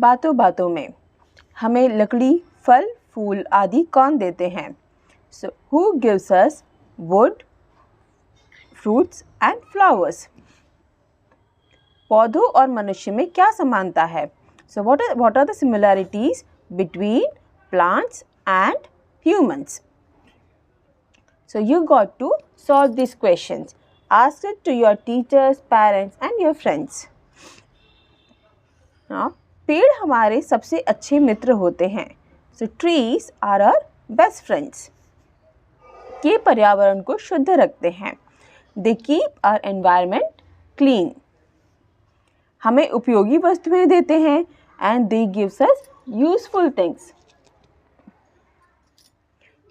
बातों बातों में। हमें लकड़ी, फल, फूल आदि कौन देते हैं? So, who gives us wood, fruits and flowers? पौधों और मनुष्य में क्या समानता है? So, what are the similarities between plants and humans? So, you got to solve these questions. Ask it to your teachers, parents and your friends. Now, पेड़ हमारे सबसे अच्छे मित्र होते हैं. So, trees are our best friends. ये पर्यावरण को शुद्ध रखते हैं. They keep our environment clean. हमें उपयोगी वस्तुएं देते हैं and they gives us useful things.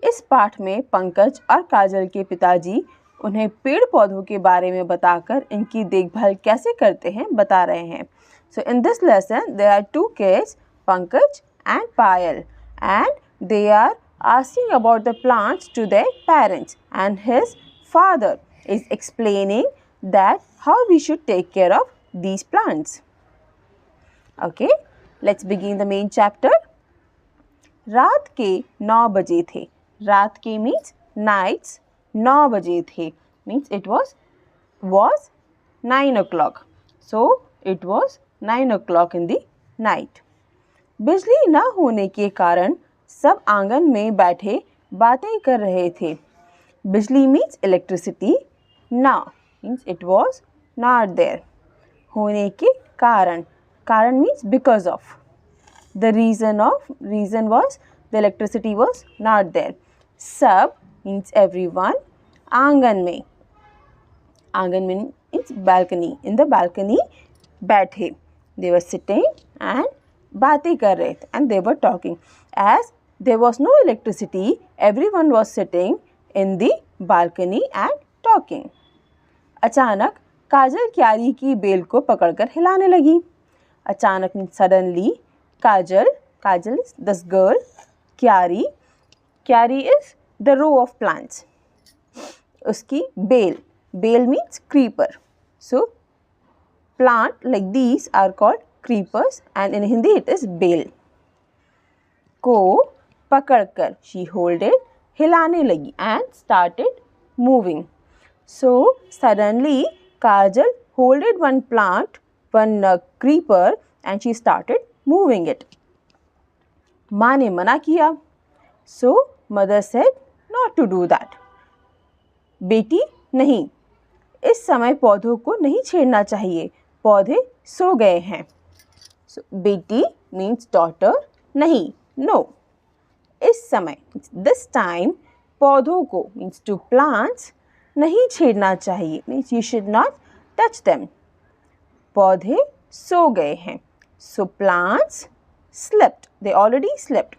इस पाठ में पंकज और काजल के पिताजी उन्हें पेड़ पौधों के बारे में बताकर इनकी देखभाल कैसे करते हैं बता रहे हैं. So in this lesson there are two kids, Pankaj and Payal, and they are asking about the plants to their parents, and his father is explaining that how we should take care of these plants. Okay, let's begin the main chapter. रात के 9 बजे थे. रात के means nights. 9 बजे थे means it was 9 o'clock. So it was 9 o'clock in the night. बिजली न होने के कारण सब आंगन में बैठे बातें कर रहे थे. बिजली means electricity. ना means it was not there. होने के कारण. कारण means because of. The reason was the electricity was not there. सब means everyone. आंगन में. आंगन means balcony. In the balcony बैठे. They were sitting and बातें कर रहे थे and they were talking. As there was no electricity, everyone was sitting in the balcony and talking. अचानक काजल क्यारी की बेल को पकड़कर हिलाने लगी. अचानक means suddenly. Kajal is this girl. Kyari is the row of plants. उसकी bell means creeper. So plant like these are called creepers and in Hindi it is बेल. को पकड़कर she hold it, हिलाने लगी and started moving. So suddenly Kajal holded one plant, one creeper and she started moving it. माँ ने मना किया. So mother said not to do that. बेटी नहीं, इस समय पौधों को नहीं छेड़ना चाहिए. पौधे सो गए हैं. So बेटी means daughter. नहीं, no. इस समय this time पौधों को means to plants नहीं छेड़ना चाहिए means you should not touch them. पौधे सो गए हैं. So plants slept. They already slept.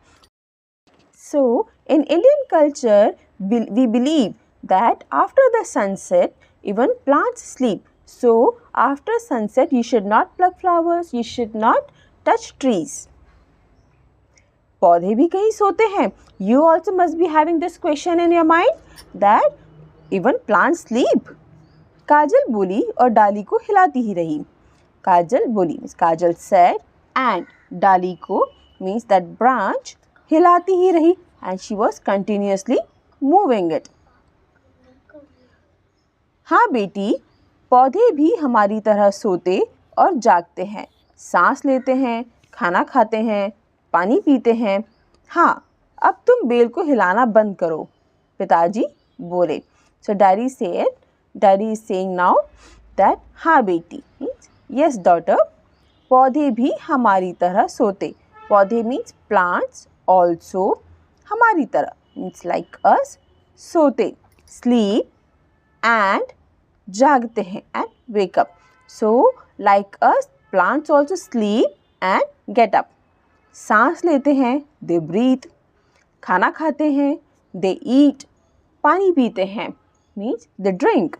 So in Indian culture we believe that after the sunset even plants sleep. So after sunset you should not pluck flowers. You should not touch trees. पौधे भी कहीं सोते हैं. You also must be having this question in your mind that even plants sleep. काजल बोली और डाली को हिलाती ही रही. काजल बोली means काजल said and डाली को means that branch हिलाती ही रही and she was continuously moving it. हाँ बेटी, पौधे भी हमारी तरह सोते और जागते हैं, सांस लेते हैं, खाना खाते हैं, पानी पीते हैं. हाँ, अब तुम बेल को हिलाना बंद करो. पिताजी बोले. So daddy is saying now that हाँ बेटी means yes daughter. पौधे भी हमारी तरह सोते. पौधे means plants also. हमारी तरह means like us. सोते sleep and जागते हैं and wake up. So like us plants also sleep and get up. सांस लेते हैं they breathe. खाना खाते हैं they eat. पानी पीते हैं means they drink.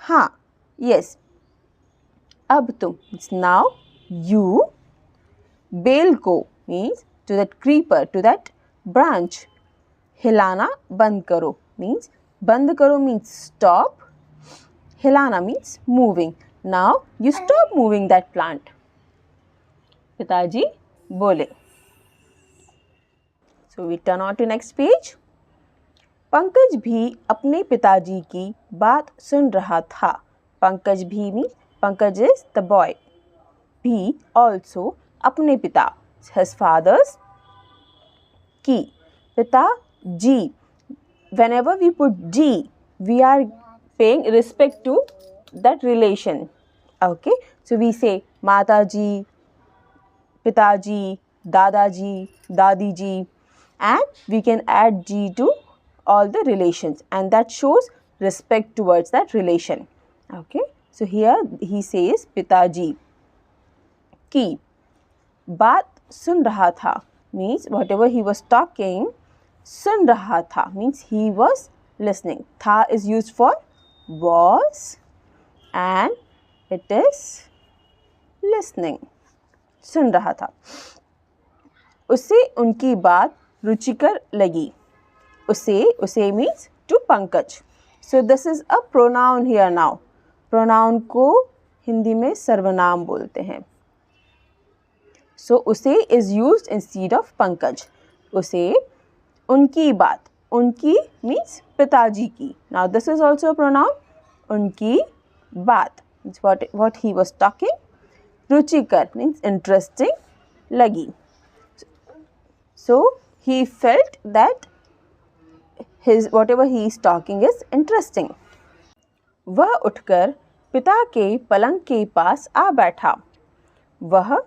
हाँ yes. अब तुम means now you. बेल को means to that creeper, to that branch. हिलाना बंद करो means बंद करो means stop. हिलाना means moving. Now you stop moving that plant. पिताजी बोले। So we turn on to next page. Pankaj भी अपने पिताजी की बात सुन रहा था। पंकज भी means Pankaj is the boy. भी also अपने पिता, his father's की, पिता जी. Whenever we put G, we are paying respect to that relation. Okay, so we say Mataji, Pitaji, Dadaji, Dadiji, and we can add G to all the relations, and that shows respect towards that relation. Okay, so here he says Pitaji की बात सुन रहा था means whatever he was talking, सुन रहा था means he was listening. Tha is used for was and it is listening. सुन रहा था. उसे उनकी बात रुचिकर लगी. उसे means to Pankaj. So this is a pronoun here now. Pronoun को हिंदी में सर्वनाम बोलते हैं. So उसे is used instead of Pankaj. उसे उनकी बात, उनकी means पिताजी की. Now this is also a pronoun. उनकी बात means what he was talking. रुचिकर means interesting लगी. So he felt that his whatever he is talking is interesting. वह उठकर पिता के पलंग के पास आ बैठा. वह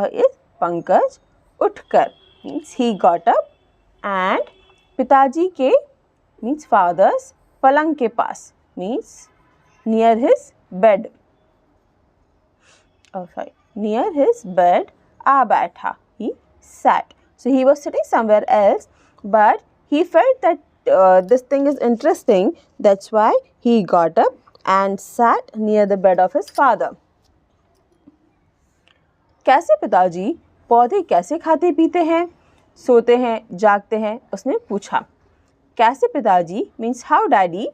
is पंकज. उठकर means he got up and पिताजी के means father's पलंग के पास means near his bed. Oh sorry, near his bed आ बैठा. He sat. So he was sitting somewhere else, but he felt that this thing is interesting. That's why he got up and sat near the bed of his father. कैसे पिताजी पौधे कैसे खाते पीते हैं, सोते हैं, जागते हैं, उसने पूछा. कैसे पिताजी means how daddy.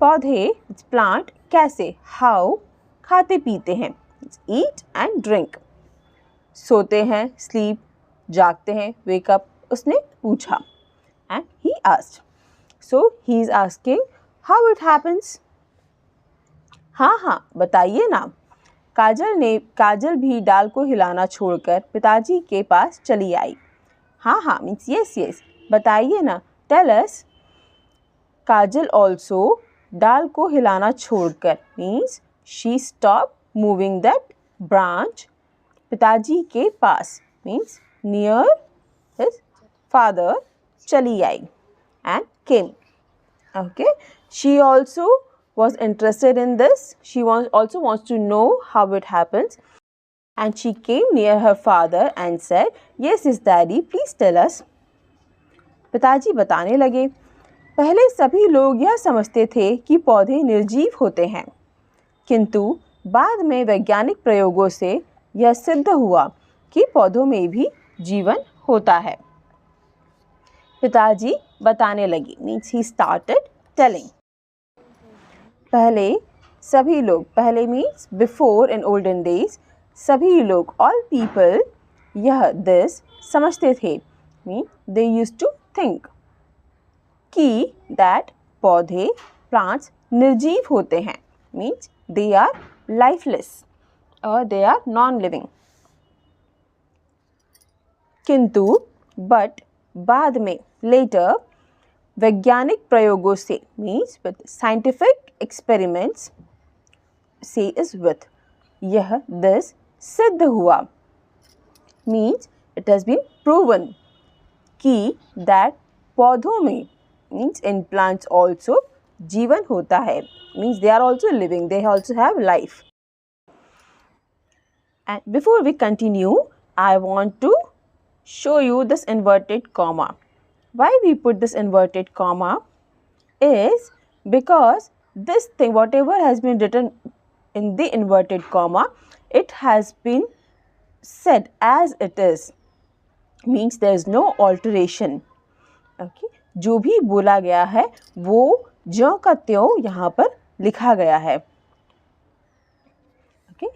पौधे plant कैसे how खाते पीते हैं eat and drink. सोते हैं sleep, जागते हैं wake up, उसने पूछा. And he asked. So he is asking how it happens. हाँ बताइए ना. काजल भी डाल को हिलाना छोड़कर पिताजी के पास चली आई. हाँ means yes बताइए ना. Tell us. काजल also डाल को हिलाना छोड़कर means she stopped moving that branch पिताजी के पास means near his father चली आई and came. Okay, she also was interested in this. She also wants to know how it happens, and she came near her father and said, yes daddy, please tell us. पिताजी बताने लगे. पहले सभी लोग यह समझते थे कि पौधे निर्जीव होते हैं, किंतु बाद में वैज्ञानिक प्रयोगों से यह सिद्ध हुआ कि पौधों में भी जीवन होता है. पिताजी बताने लगे means he started telling. पहले सभी लोग, पहले means before in olden days, सभी लोग all people यह this समझते थे means they used to think कि that पौधे plants निर्जीव होते हैं means they are lifeless or they are non-living. किंतु but बाद में later वैज्ञानिक प्रयोगों से means with scientific experiments say is with यह this सिद्ध हुआ means it has been proven कि that पौधों में means in plants also जीवन होता है means they are also living, they also have life. And before we continue, I want to show you this inverted comma. Why we put this inverted comma is because this thing, whatever has been written in the inverted comma, it has been said as it is, means there is no alteration. Okay, जो भी बोला गया है वो ज्यों का त्यों यहाँ पर लिखा गया है. Okay,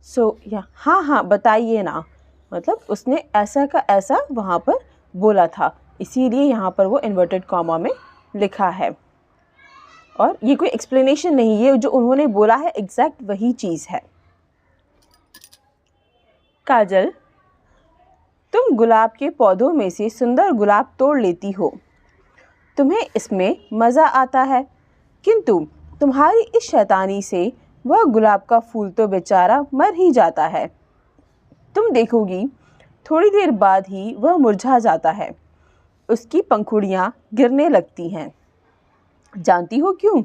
so हाँ बताइए ना. मतलब उसने ऐसा का ऐसा वहाँ पर बोला था, इसीलिए यहाँ पर वो इन्वर्टेड कॉमा में लिखा है। और ये कोई एक्सप्लेनेशन नहीं, ये जो उन्होंने बोला है एग्जैक्ट वही चीज़ है। काजल, तुम गुलाब के पौधों में से सुंदर गुलाब तोड़ लेती हो, तुम्हें इसमें मज़ा आता है, किंतु तुम्हारी इस शैतानी से वह गुलाब का फूल तो बेचारा मर ही जाता है। तुम देखोगी थोड़ी देर बाद ही वह मुरझा जाता है, उसकी पंखुड़ियाँ गिरने लगती हैं। जानती हो क्यों?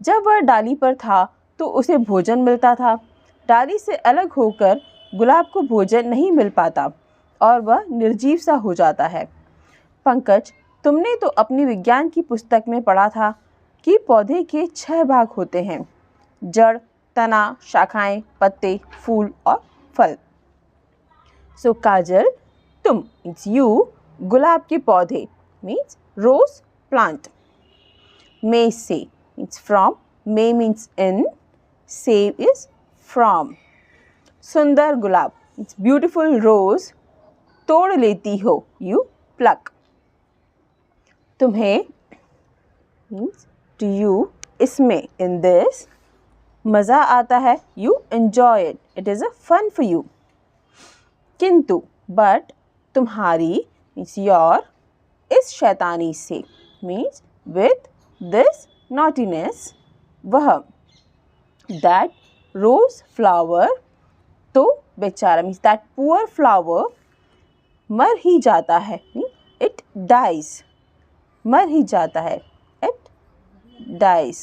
जब वह डाली पर था तो उसे भोजन मिलता था, डाली से अलग होकर गुलाब को भोजन नहीं मिल पाता और वह निर्जीव सा हो जाता है। पंकज, तुमने तो अपनी विज्ञान की पुस्तक में पढ़ा था कि पौधे के 6 भाग होते हैं, जड़, तना, शाखाएं, पत्ते, फूल और फल। सो काजल, तुम मीन्स यू, गुलाब के पौधे मीन्स रोज प्लांट, may से means from, may means in, say is from। सुंदर गुलाब means beautiful rose, तोड़ लेती हो you pluck। तुम्हें means to you, इसमें in this, मज़ा आता है you enjoy it, it is a fun for you। किंतु but, तुम्हारी means your, इस शैतानी से means with this naughtiness, वह that rose flower, तो बेचारा means that poor flower, मर ही जाता है, it dies, मर ही जाता है, it dies।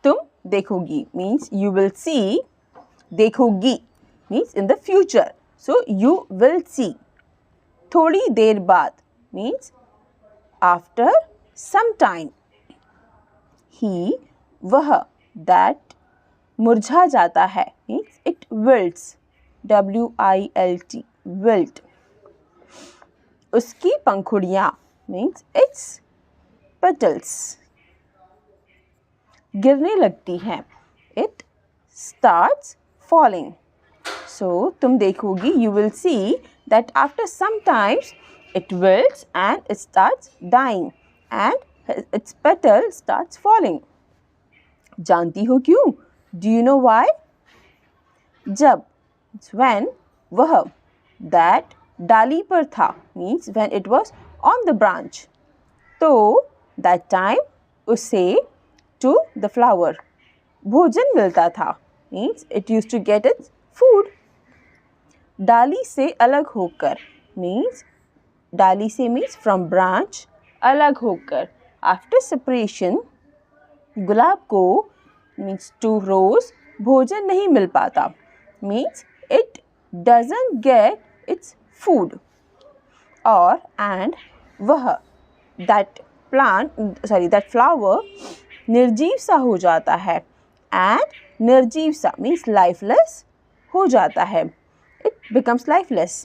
तुम देखोगी means you will see, देखोगी means in the future, so you will see। थोड़ी देर बाद means after some time, he, वह that, मुरझा जाता है means it wilts, wilt, wilt। उसकी पंखुड़ियाँ means its petals, गिरने लगती हैं, it starts falling। So तुम देखोगी you will see that after some times it wilts and it starts dying and its petal starts falling। जानती हो क्यों? Do you know why? जब when, वह that डाली पर था means when it was on the branch, तो that time उसे to the flower भोजन मिलता था means it used to get its food। डाली से अलग होकर means, डाली से means from branch, अलग होकर after separation, गुलाब को means to rose भोजन नहीं मिल पाता means it doesn't get its food। और and वह that that flower निर्जीव सा हो जाता है and निर्जीव सा means lifeless हो जाता है, it becomes lifeless।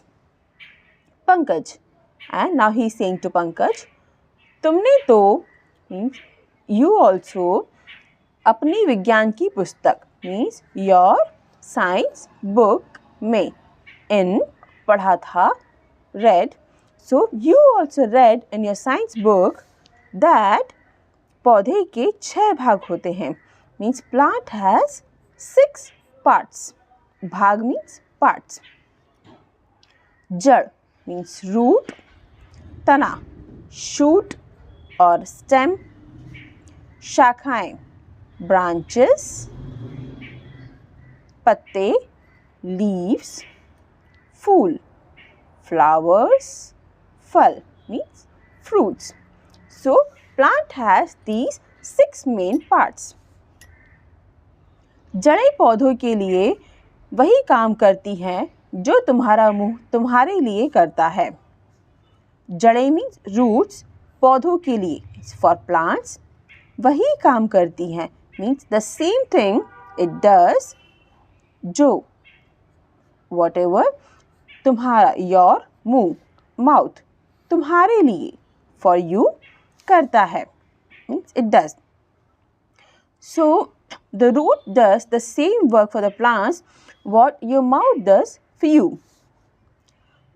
Pankaj, and now he is saying to Pankaj, तुमने तो means you also, अपनी विज्ञान की पुस्तक means your science book में in पढ़ा था read, so you also read in your science book that पौधे के 6 भाग होते हैं means plant has 6 parts, भाग means parts। जड़ means root, तना shoot और stem, शाखाएं branches, पत्ते leaves, फूल flowers, फल means fruits। So plant has these 6 main parts। जड़ें पौधों के लिए वही काम करती हैं जो तुम्हारा मुंह तुम्हारे लिए करता है। जड़ें मीन्स रूट्स, पौधों के लिए फॉर प्लांट्स, वही काम करती हैं means the same thing it does, जो whatever तुम्हारा योर मुंह माउथ तुम्हारे लिए फॉर यू करता है means it does. So the root does the same work for the plants what your mouth does few.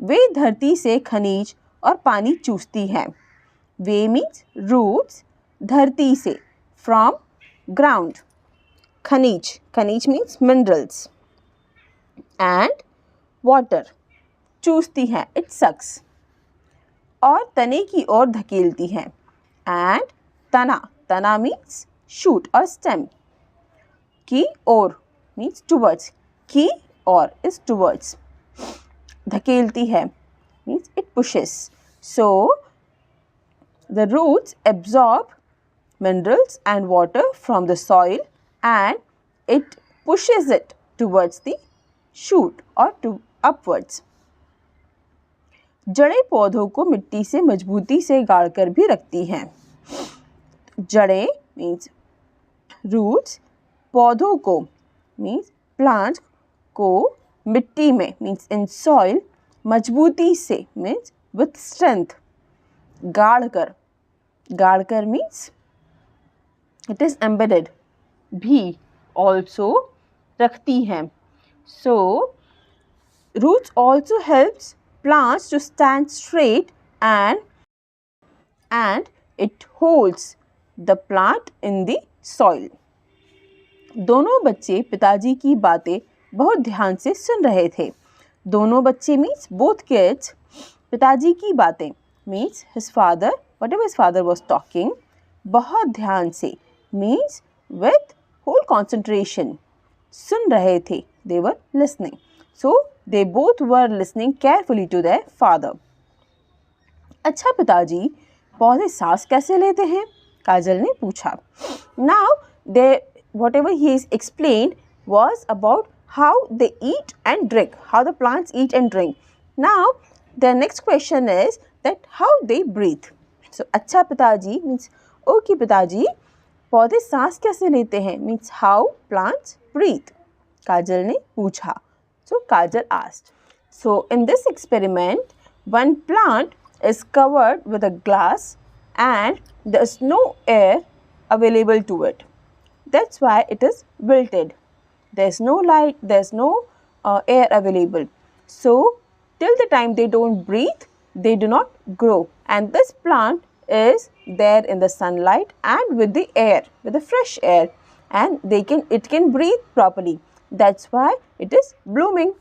वे धरती से खनिज और पानी चूसती हैं. वे means roots, धरती से, from ground. खनिज, खनिज means minerals. And water, चूसती हैं, it sucks. और तने की ओर धकेलती हैं. And तना, तना means shoot or stem. की ओर means towards. की और is towards. धकेलती है means it pushes. So the roots absorb minerals and water from the soil and it pushes it towards the shoot or to upwards. जड़ें पौधों को मिट्टी से मजबूती से गाड़कर भी रखती हैं. जड़ें means roots, पौधों को means plants को मिट्टी में means in soil, मजबूती से means with strength, गाड़कर, गाड़कर means it is embedded, भी also रखती हैं. So roots also helps plants to stand straight and it holds the plant in the soil. दोनों बच्चे पिताजी की बातें बहुत ध्यान से सुन रहे थे. दोनों बच्चे means both kids, पिताजी की बातें means his father, whatever his father was talking, बहुत ध्यान से means with whole concentration, सुन रहे थे, they were listening. So they both were listening carefully to their father. अच्छा पिताजी, पौधे सांस कैसे लेते हैं? काजल ने पूछा. Now they whatever he is explained was about how they eat and drink, how the plants eat and drink. Now the next question is that how they breathe. So अच्छा पिताजी means okay पिताजी, पौधे सांस कैसे लेते हैं means how plants breathe. काजल ने पूछा. So Kajal asked. So in this experiment, one plant is covered with a glass and there is no air available to it. That's why it is wilted. There is no light, there is no air available. So till the time they don't breathe, they do not grow. And this plant is there in the sunlight and with the air, with the fresh air, and it can breathe properly. That's why it is blooming.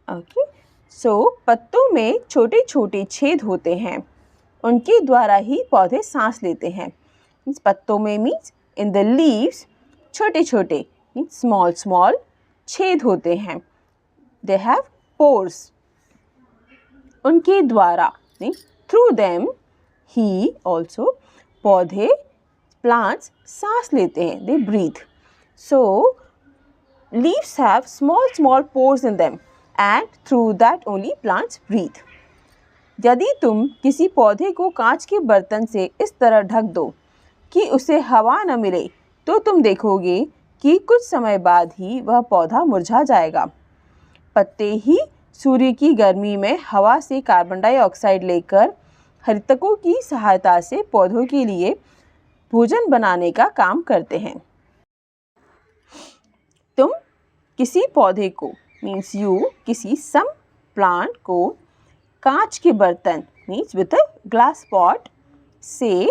Okay. So पत्तों में छोटे छोटे छेद होते हैं, उनके द्वारा ही पौधे सांस लेते हैं. Means पत्तों में means in the leaves, छोटे छोटे means small छेद होते हैं. They have pores. उनके द्वारा means through them he also, पौधे plants सांस लेते हैं, they breathe. So leaves have small pores in them and through that only plants breathe. यदि तुम किसी पौधे को कांच के बर्तन से इस तरह ढक दो कि उसे हवा न मिले तो तुम देखोगे कि कुछ समय बाद ही वह पौधा मुरझा जाएगा. पत्ते ही सूर्य की गर्मी में हवा से कार्बन डाइऑक्साइड लेकर हरितकों की सहायता से पौधों के लिए भोजन बनाने का काम करते हैं. तुम किसी पौधे को means you, किसी some plant को कांच के बर्तन means with a glass pot से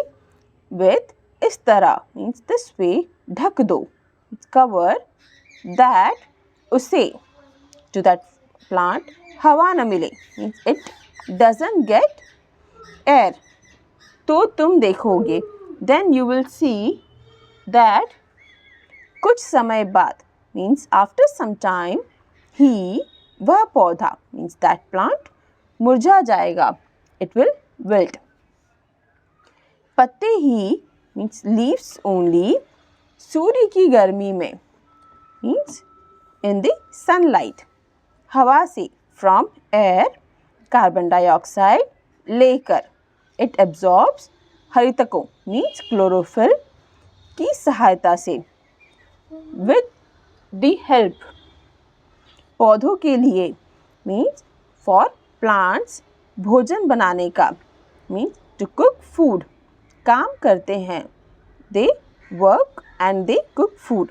with इस तरह means this way ढक दो, cover that, उसे to that plant हवा न मिले means it doesn't get air. तो तुम देखोगे then you will see that कुछ समय बाद means after some time वह पौधा means that plant मुरझा जाएगा, it will wilt. पत्ते ही means leaves only, सूर्य की गर्मी में means in the sunlight, हवा से from air, कार्बन डाइऑक्साइड लेकर it absorbs, हरितकों means chlorophyll की सहायता से with the help, पौधों के लिए means for plants, भोजन बनाने का means to cook food, काम करते हैं, they work and they cook food.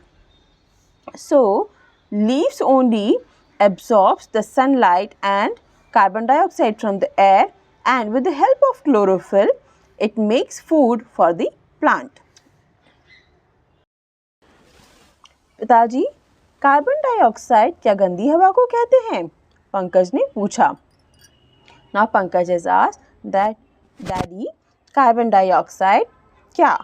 So leaves only absorbs the sunlight and carbon dioxide from the air, and with the help of chlorophyll it makes food for the plant. पिताजी, carbon dioxide क्या गंदी हवा को कहते हैं? पंकज ने पूछा. Now Pankaj has asked that, Daddy, carbon dioxide क्या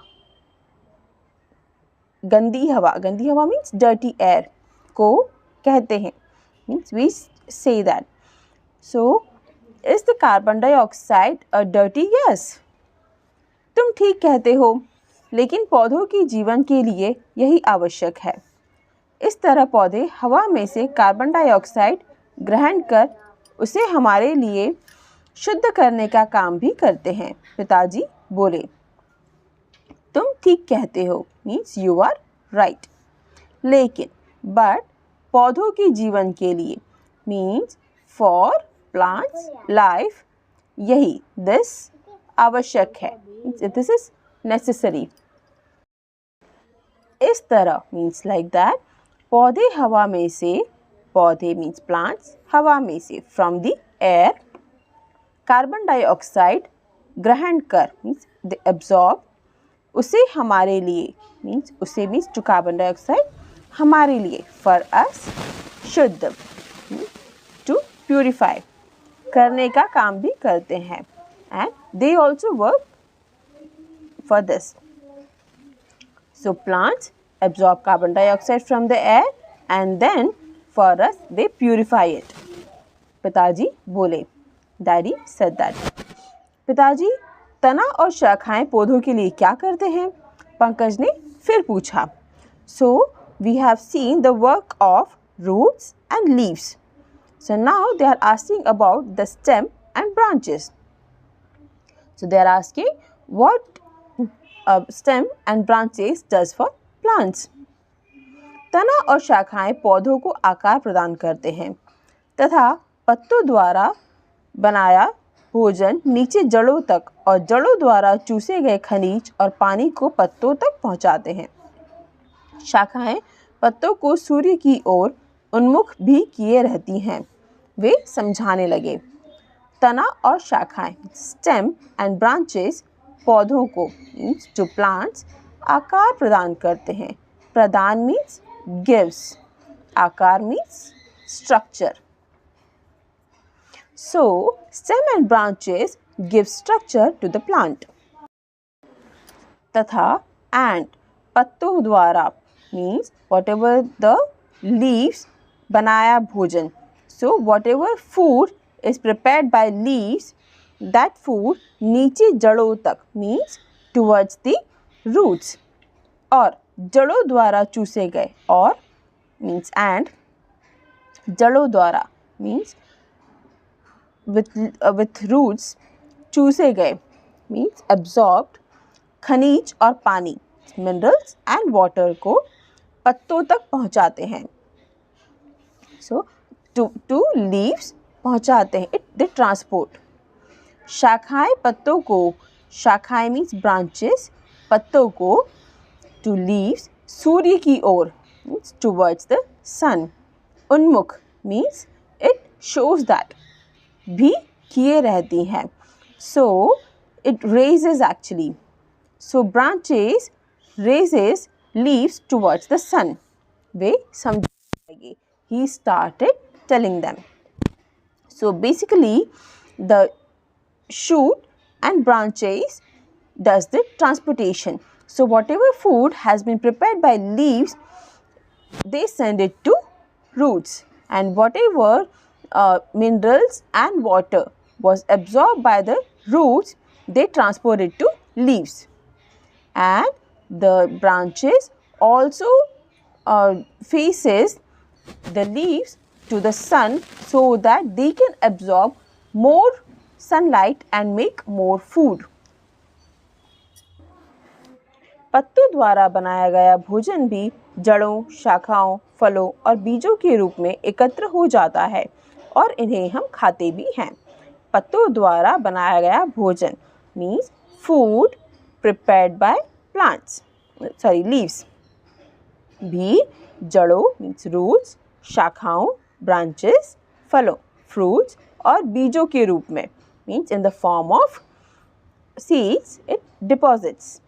गंदी हवा means dirty air को कहते हैं, means we say that. So is the carbon dioxide a dirty gas? तुम ठीक कहते हो, लेकिन पौधों के जीवन के लिए यही आवश्यक है. इस तरह पौधे हवा में से कार्बन डाइऑक्साइड ग्रहण कर उसे हमारे लिए शुद्ध करने का काम भी करते हैं. पिताजी बोले, तुम ठीक कहते हो, मीन्स यू आर राइट. लेकिन बट पौधों के जीवन के लिए, मीन्स फॉर प्लांट्स लाइफ, यही दिस आवश्यक है, दिस इज नेसेसरी. इस तरह मीन्स लाइक दैट, पौधे हवा में से, पौधे मीन्स प्लांट्स, हवा में से from the air carbon dioxide ग्रहण कर, मीन्स दे एब्जॉर्ब, उसे हमारे लिए, मीन्स उसे मीन्स टू कार्बन डाइऑक्साइड, हमारे लिए, फॉर अस, शुद्ध, टू प्यूरिफाई, करने का काम भी करते हैं. And they also work for this. So plants absorb carbon dioxide from the air and then for us they purify it. पिताजी बोले, Daddy said that. पिताजी, तना और शाखाएं पौधों के लिए क्या करते हैं? पंकज ने फिर पूछा. So we have seen the work of roots and leaves. So now they are asking about the stem and branches. So they are asking what stem and branches does for plants. तना और शाखाएं पौधों को आकार प्रदान करते हैं तथा पत्तों द्वारा बनाया भोजन नीचे जड़ों तक और जड़ों द्वारा चूसे गए खनिज और पानी को पत्तों तक पहुंचाते हैं. शाखाएं पत्तों को सूर्य की ओर उन्मुख भी किए रहती हैं. वे समझाने लगे. तना और शाखाएं, स्टेम एंड ब्रांचेस, पौधों को मीन्स टू प्लांट्स आकार प्रदान करते हैं. प्रदान मीन्स गिव्स, आकार means structure. So stem and branches give structure to the plant. तथा एंड पत्तों द्वारा means whatever the leaves बनाया भोजन. So whatever food is prepared by leaves, that food नीचे जड़ों तक मीन्स टूवर्ड्स द रूट्स, और जड़ों द्वारा चूसे गए, और मीन्स एंड जड़ों द्वारा मीन्स with roots चूसे गए मीन्स एब्जॉर्ब्ड, खनिज और पानी मिनरल्स एंड वाटर को पत्तों तक पहुंचाते हैं. सो टू लीव्स पहुंचाते हैं, इट दे ट्रांसपोर्ट. शाखाएं पत्तों को, शाखाएं मीन्स ब्रांचेस, पत्तों को टू लीव्स सूर्य की ओर मीन्स टूवर्ड्स द सन. उन्मुख मीन्स इट शोज दैट, भी किए रहती हैं. So it raises actually. So branches raises leaves towards the sun. वे समझने लगे. He started telling them. So basically the shoot and branches does the transportation. So whatever food has been prepared by leaves, they send it to roots, and whatever minerals and water was absorbed by the roots, they transport it to leaves, and the branches also faces the leaves to the sun so that they can absorb more sunlight and make more food. पत्तों द्वारा बनाया गया भोजन भी जड़ों, शाखाओं, फलों और बीजों के रूप में एकत्र हो जाता है और इन्हें हम खाते भी हैं. पत्तों द्वारा बनाया गया भोजन means food prepared by plants, leaves, भी जड़ों मीन्स रूट्स, शाखाओं ब्रांचेस फलों, फ्रूट्स और बीजों के रूप में, means in the form of seeds it deposits,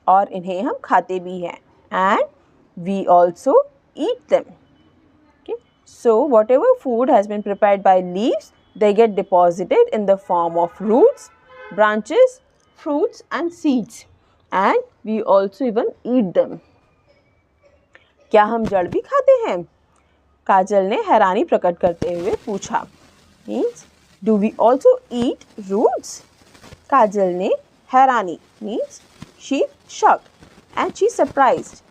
और इन्हें हम खाते भी हैं, and we also eat them. Okay? So whatever food has been prepared by leaves, they get deposited in the form of roots, branches, fruits and seeds, and we also even eat them. क्या हम जड़ भी खाते हैं? काजल ने हैरानी प्रकट करते हुए पूछा. Means do we also eat roots? काजल ने हैरानी means she shocked and she surprised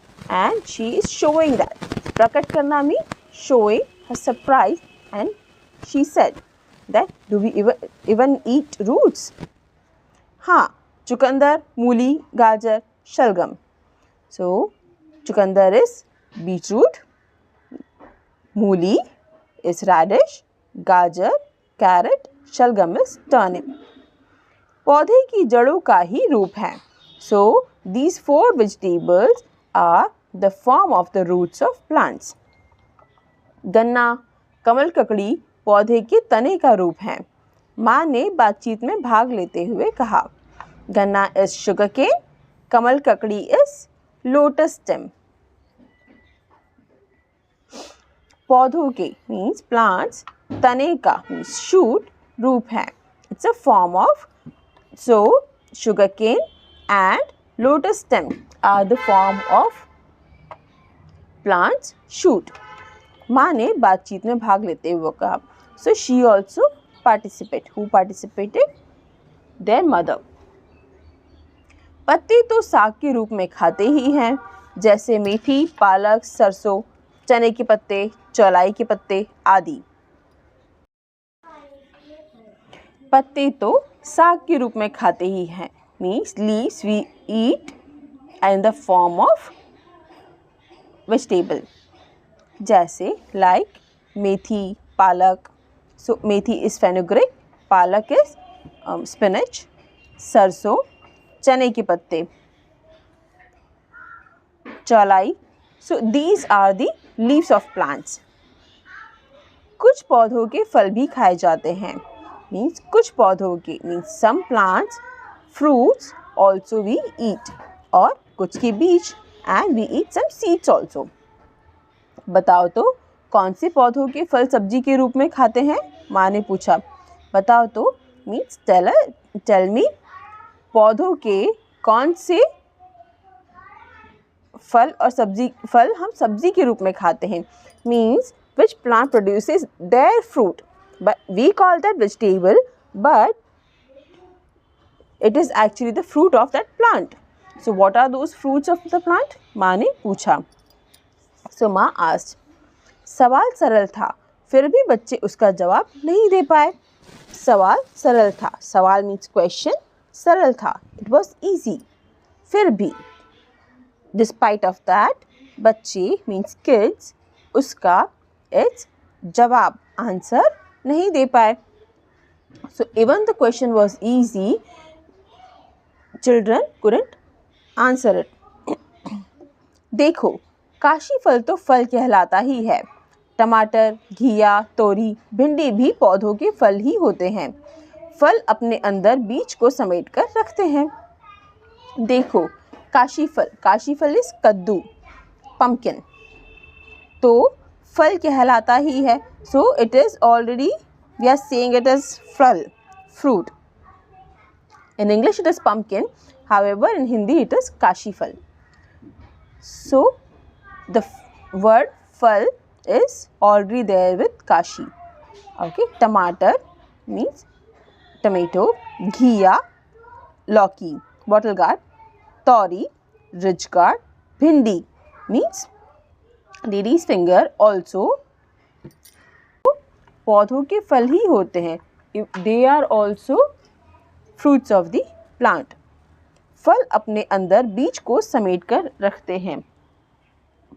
and she is showing that. प्रकट करना means showing her surprise, and she said that do we even eat roots? हाँ, चुकंदर, मूली, गाजर, शलगम. So चुकंदर is beetroot, मूली is radish, गाजर carrot, शलगम is turnip. पौधे की जड़ों का ही रूप है. So these 4 vegetables are the form of the roots of plants. गन्ना, कमल ककड़ी पौधे के तने का रूप है. माँ ने बातचीत में भाग लेते हुए कहा. गन्ना is sugarcane, कमल ककड़ी is lotus stem. पौधों के means plants, तने का means shoot रूप है. It's a form of, so sugarcane and lotus stem are the form of plants shoot. माँ ने बातचीत में भाग लेते हुए कहा. So she also participated. Who participated? Their mother. पत्ते तो साग के रूप में खाते ही हैं, जैसे मेथी, पालक, सरसों, चने के पत्ते, चौलाई के पत्ते आदि. पत्ते तो साग के रूप में खाते ही हैं, means leaves we eat in the form of vegetable, जैसे like मेथी, पालक. So मेथी is fenugreek, पालक is spinach, सरसों, चने के पत्ते, चौलाई. So these are the leaves of plants. कुछ पौधों के फल भी खाए जाते हैं, means कुछ पौधों के means some plants fruits also we eat, और कुछ के बीज and we eat some seeds also. बताओ तो कौन से पौधों के फल सब्जी के रूप में खाते हैं? माँ ने पूछा. बताओ तो means tell me पौधों के कौन से फल हम सब्जी के रूप में खाते हैं, means which plant produces their fruit, but we call that vegetable, but it is actually the fruit of that plant. So what are those fruits of the plant? माँ ने पूछा. So माँ asked. सवाल सरल था, फिर भी बच्चे उसका जवाब नहीं दे पाए. सवाल सरल था, सवाल means question, सरल था, it was easy. फिर भी, despite of that, बच्चे means kids उसका its जवाब answer नहीं दे पाए. So even the question was easy, children couldn't answer it. देखो, काशी फल तो फल कहलाता ही है. टमाटर, घिया, तोरी, भिंडी भी पौधों के फल ही होते हैं. फल अपने अंदर बीज को समेट कर रखते हैं. देखो, काशी फल इस कद्दू, pumpkin, तो फल कहलाता ही है. So it is already, we are saying it as fruit. In English it is pumpkin, however in Hindi it is kashi fal. So the word fal is already there with kashi. Okay, tomato means tomato, ghiya, lauki, bottle gourd, tori, ridge gourd, bhindi means lady's finger also. पौधों के फल ही होते हैं. They are also fruits of the plant. फल अपने अंदर बीज को समेट कर रखते हैं.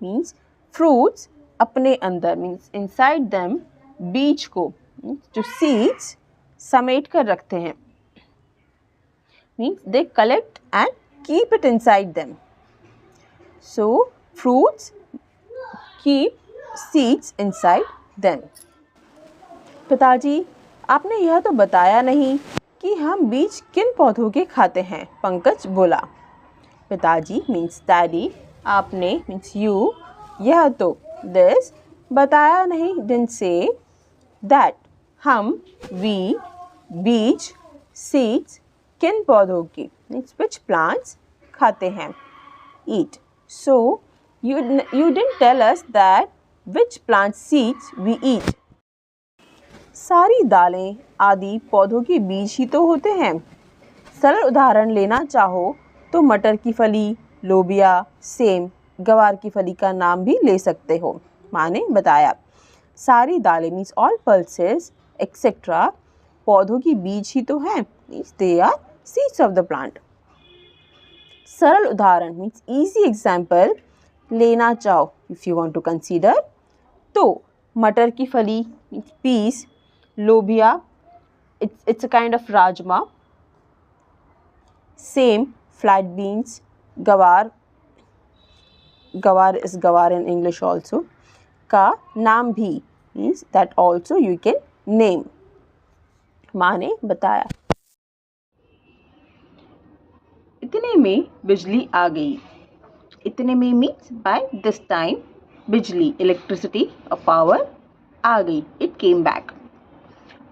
Means fruits अपने अंदर means inside them, बीज को जो seeds समेट कर रखते हैं. Means they collect and keep it inside them. So fruits keep seeds inside then. पिताजी, आपने यह तो बताया नहीं कि हम बीज किन पौधों के खाते हैं, पंकज बोला. पिताजी मीन्स डैडी, आपने मीन्स यू, यह तो दिस, बताया नहीं didn't say, that हम वी, बीज, सीड्स किन पौधों की मीन्स which plants खाते हैं, eat. So you didn't tell us that which plant seeds we eat. सारी दालें आदि पौधों के बीज ही तो होते हैं. सरल उदाहरण लेना चाहो तो मटर की फली, लोबिया, सेम, गवार की फली का नाम भी ले सकते हो. माँ ने बताया. सारी दालें मीन्स ऑल पल्सेस एक्सेट्रा पौधों की बीज ही तो हैं, means they are seeds of the plant. सरल उदाहरण मीन्स इजी एग्जाम्पल लेना चाहो if you want to consider तो मटर की फली मीन्स पीस, लोबिया it's a kind of rajma, same flat beans, gawar is gawar in English also, का नाम भी means that also you can name. माँ ने बताया. इतने में बिजली आ गई. इतने में means by this time बिजली electricity or power आ गई. It came back.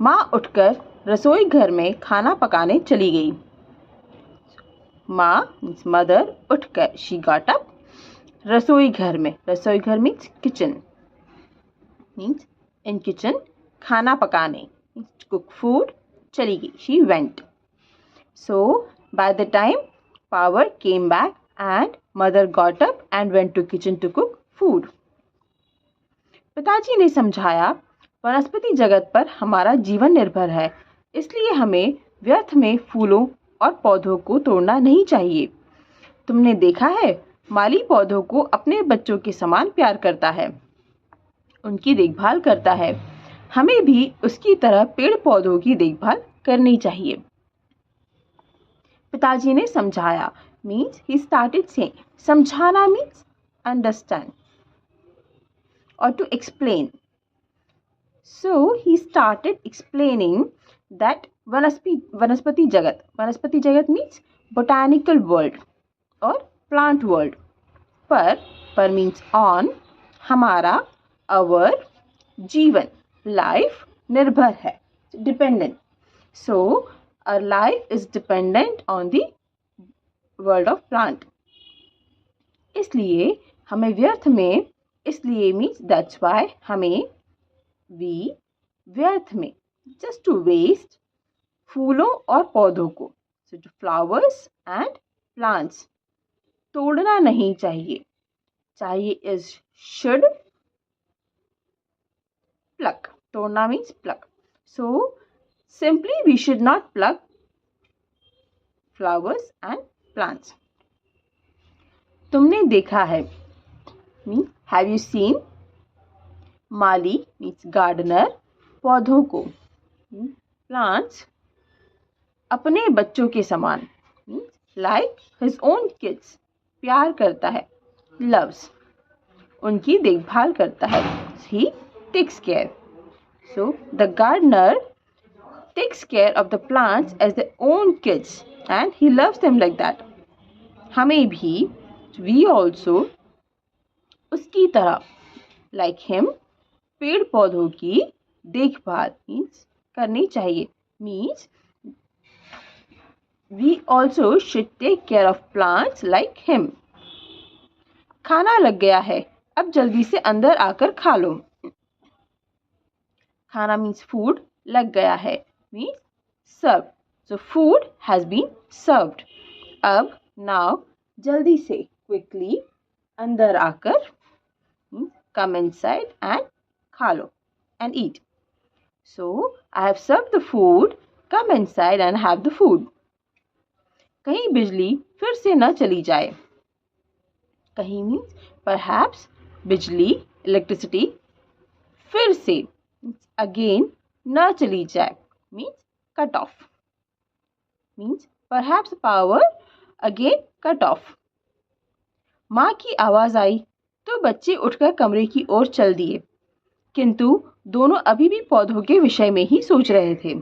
माँ उठकर रसोई घर में खाना पकाने चली गई. माँ means mother, उठकर she got up. रसोई घर में, रसोई घर means kitchen, means in kitchen, खाना पकाने means cook food, चली गई she went. So by the time power came back and mother got up and went to kitchen to cook food. पिताजी ने समझाया, वनस्पति जगत पर हमारा जीवन निर्भर है, इसलिए हमें व्यर्थ में फूलों और पौधों को तोड़ना नहीं चाहिए. तुमने देखा है, माली पौधों को अपने बच्चों के समान प्यार करता है, उनकी देखभाल करता है. हमें भी उसकी तरह पेड़ पौधों की देखभाल करनी चाहिए. पिताजी ने समझाया मीन्स ही स्टार्टेड सेइंग. समझाना मीन्स अंडरस्टैंड और to explain. So he started explaining that वनस्पति जगत means botanical world और plant world. पर means on, हमारा, our, जीवन, life, निर्भर है, dependent. So our life is dependent on the world of plant. इसलिए हमें व्यर्थ में, इसलिए means that's why हमें वी व्यर्थ में just to waste फूलों और पौधों को, so to flowers and plants, तोड़ना नहीं चाहिए. चाहिए is should, pluck, तोड़ना means pluck. So simply we should not pluck flowers and plants. तुमने देखा है means have you seen. माली मीन्स गार्डनर, पौधों को, प्लांट्स अपने बच्चों के समान, लाइक हिज ओन किड्स, प्यार करता है, लव्स, उनकी देखभाल करता है, he takes care. So the gardener takes care of the plants as the own kids and he loves them like that. हमें भी वी ऑल्सो उसकी तरह लाइक हिम पेड़ पौधों की देखभाल मीन्स करनी चाहिए. Means we also should take care of plants like him. खाना लग गया है, अब जल्दी से अंदर आकर खा लो. खाना मीन्स फूड, लग गया है means serve. So food has been served. अब नाउ जल्दी से क्विकली अंदर आकर come inside and खा लो and eat. So I have served the food. Come inside and have the food. कहीं बिजली फिर से न चली जाए. कहीं means perhaps बिजली electricity फिर से again न चली जाए means cut off. Means perhaps power again cut off. माँ की आवाज आई तो बच्चे उठकर कमरे की ओर चल दिए, किंतु दोनों अभी भी पौधों के विषय में ही सोच रहे थे।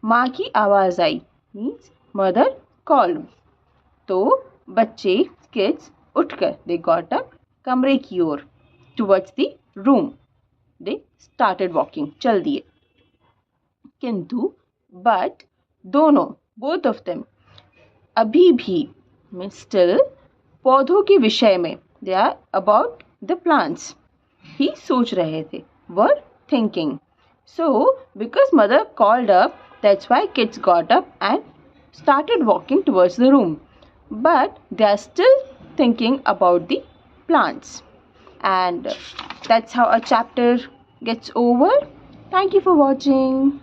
माँ की आवाज़ आई, मीन्स मदर कॉल्ड। तो बच्चे किड्स उठकर दे गॉट अप, कमरे की ओर, towards the room. They started walking, चल दिए। किंतु बट दोनों, बोथ ऑफ देम, अभी भी मीन्स स्टिल पौधों के विषय में, they are about the plants, ही सोच रहे थे, were thinking. So because mother called up, that's why kids got up and started walking towards the room, but they are still thinking about the plants. And that's how a chapter gets over. Thank you for watching.